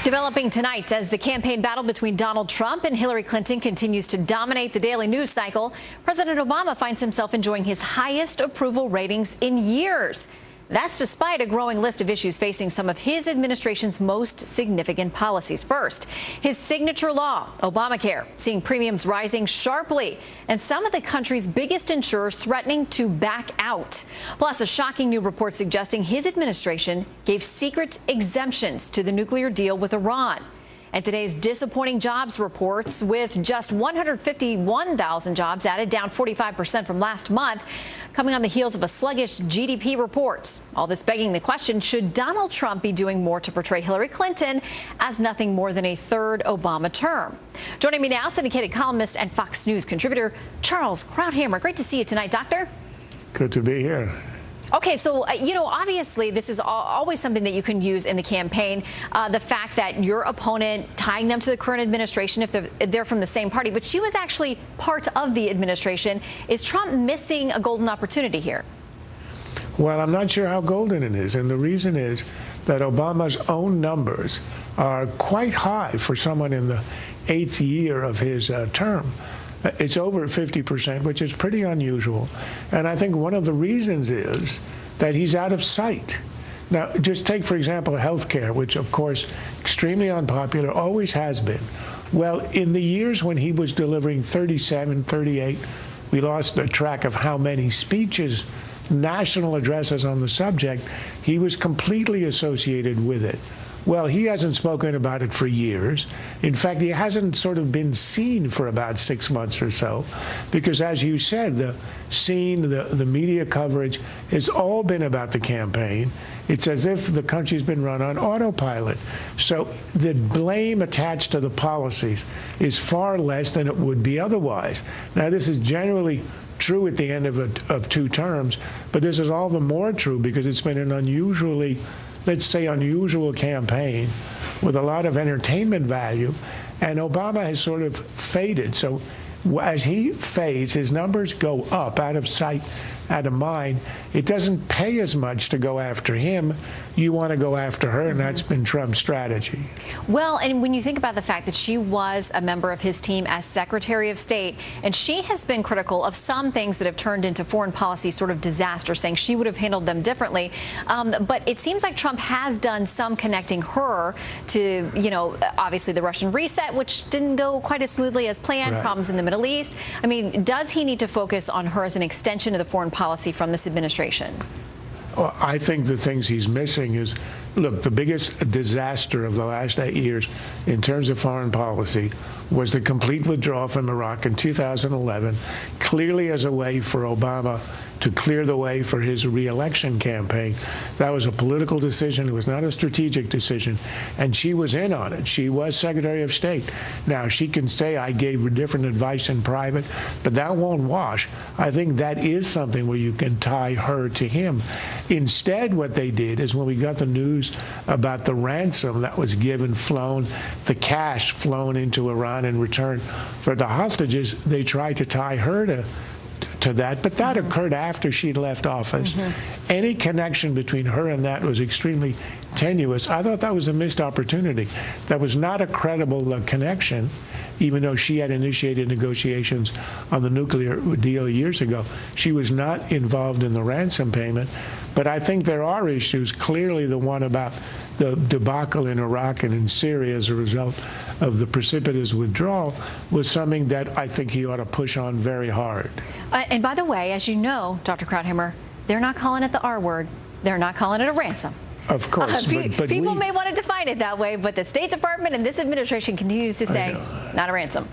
Developing tonight as the campaign battle between Donald Trump and Hillary Clinton continues to dominate the daily news cycle, President Obama finds himself enjoying his highest approval ratings in years. That's despite a growing list of issues facing some of his administration's most significant policies. First, his signature law, Obamacare, seeing premiums rising sharply and some of the country's biggest insurers threatening to back out. Plus, a shocking new report suggesting his administration gave secret exemptions to the nuclear deal with Iran. And today's disappointing jobs reports, with just 151,000 jobs added, down 45% from last month, coming on the heels of a sluggish GDP report. All this begging the question, should Donald Trump be doing more to portray Hillary Clinton as nothing more than a third Obama term? Joining me now, syndicated columnist and Fox News contributor Charles Krauthammer. Great to see you tonight, Doctor. Good to be here. Okay, so, obviously this is always something that you can use in the campaign, the fact that your opponent, tying them to the current administration if they're from the same party, but she was actually part of the administration. Is Trump missing a golden opportunity here? Well, I'm not sure how golden it is, and the reason is that Obama's own numbers are quite high for someone in the 8th year of his term. It's over 50%, which is pretty unusual. And I think one of the reasons is that he's out of sight. Now, just take, for example, health care, which, of course, extremely unpopular, always has been. Well, in the years when he was delivering 37, 38, we lost the track of how many speeches, national addresses on the subject, he was completely associated with it. Well, he hasn't spoken about it for years. In fact, he hasn't sort of been seen for about 6 months or so, because, as you said, the scene, the media coverage has all been about the campaign. It's as if the country's been run on autopilot. So the blame attached to the policies is far less than it would be otherwise. Now, this is generally true at the end of 2 terms, but this is all the more true because it's been an unusually, let's say, unusual campaign with a lot of entertainment value, and Obama has sort of faded. So as he fades, his numbers go up, out of sight, out of mind. It doesn't pay as much to go after him. You want to go after her, and that's been Trump's strategy. Well, and when you think about the fact that she was a member of his team as Secretary of State, and she has been critical of some things that have turned into foreign policy sort of disaster, saying she would have handled them differently. But it seems like Trump has done some connecting her to, obviously the Russian reset, which didn't go quite as smoothly as planned, right. Problems in the Middle East. I mean, does he need to focus on her as an extension of the foreign policy from this administration? Well, I think the things he's missing is, look, the biggest disaster of the last 8 years in terms of foreign policy was the complete withdrawal from Iraq in 2011, clearly as a way for Obama to clear the way for his re-election campaign. That was a political decision. It was not a strategic decision. And she was in on it. She was Secretary of State. Now, she can say, I gave her different advice in private, but that won't wash. I think that is something where you can tie her to him. Instead, what they did is when we got the news about the ransom that was given, flown, the cash flown into Iran in return for the hostages, they tried to tie her to that, but that occurred after she'd left office. Any connection between her and that was extremely tenuous. I thought that was a missed opportunity. That was not a credible connection, even though she had initiated negotiations on the nuclear deal years ago. She was not involved in the ransom payment. But I think there are issues, clearly the one about the debacle in Iraq and in Syria as a result of the precipitous withdrawal was something that I think he ought to push on very hard. And by the way, as you know, Dr. Krauthammer, they're not calling it the R word. They're not calling it a ransom. Of course. But people may want to define it that way, but the State Department and this administration continues to say, not a ransom.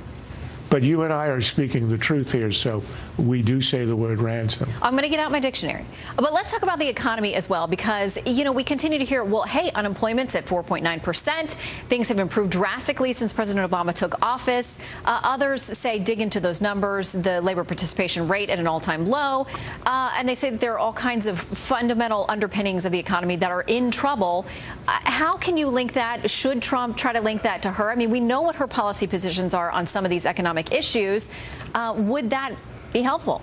But you and I are speaking the truth here, so we do say the word ransom. I'm going to get out my dictionary. But let's talk about the economy as well, because, we continue to hear, well, hey, unemployment's at 4.9%. Things have improved drastically since President Obama took office. Others say dig into those numbers, the labor participation rate at an all-time low. And they say that there are all kinds of fundamental underpinnings of the economy that are in trouble. How can you link that? Should Trump try to link that to her? I mean, we know what her policy positions are on some of these economic issues. Would that be helpful?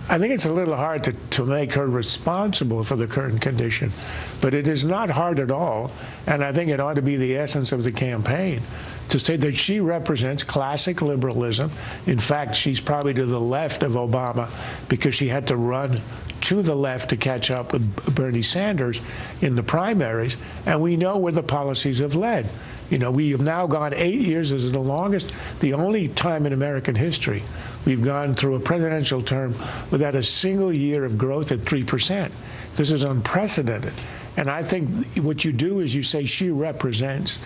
I think it's a little hard to make her responsible for the current condition, but it is not hard at all, and I think it ought to be the essence of the campaign to say that she represents classic liberalism. In fact, she's probably to the left of Obama because she had to run to the left to catch up with Bernie Sanders in the primaries, and we know where the policies have led. You know, we have now gone 8 years. This is the only time in American history we've gone through a presidential term without a single year of growth at 3%. This is unprecedented. And I think what you do is you say she represents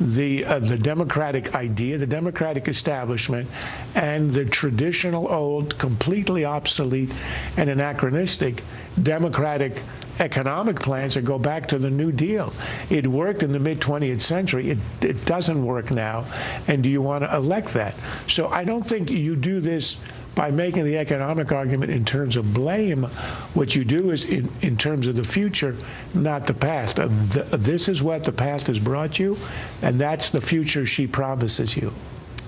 the democratic idea, the democratic establishment, and the traditional, old, completely obsolete and anachronistic democratic economic plans that go back to the New Deal. It worked in the mid-20th century. It doesn't work now. And do you want to elect that? So I don't think you do this by making the economic argument in terms of blame. What you do is in terms of the future, not the past. This is what the past has brought you, and that's the future she promises you.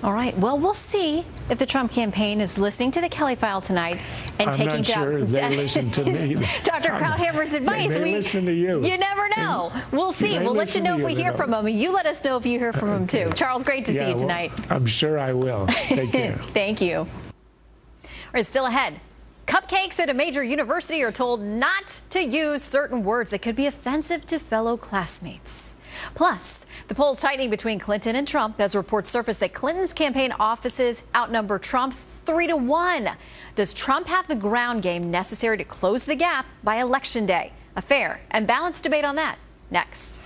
All right. Well, we'll see if the Trump campaign is listening to the Kelly File tonight and I'm taking not sure they listen to me. Dr. Krauthammer's advice. They listen to you. You never know. We'll see. We'll let you know if we hear from him. You let us know if you hear from him, too. Charles, great to see you tonight. Well, I'm sure I will. Take care. Thank you. All right, still ahead. Cupcakes at a major university are told not to use certain words that could be offensive to fellow classmates. Plus, the polls tightening between Clinton and Trump as reports surface that Clinton's campaign offices outnumber Trump's 3-1. Does Trump have the ground game necessary to close the gap by Election Day? A fair and balanced debate on that next.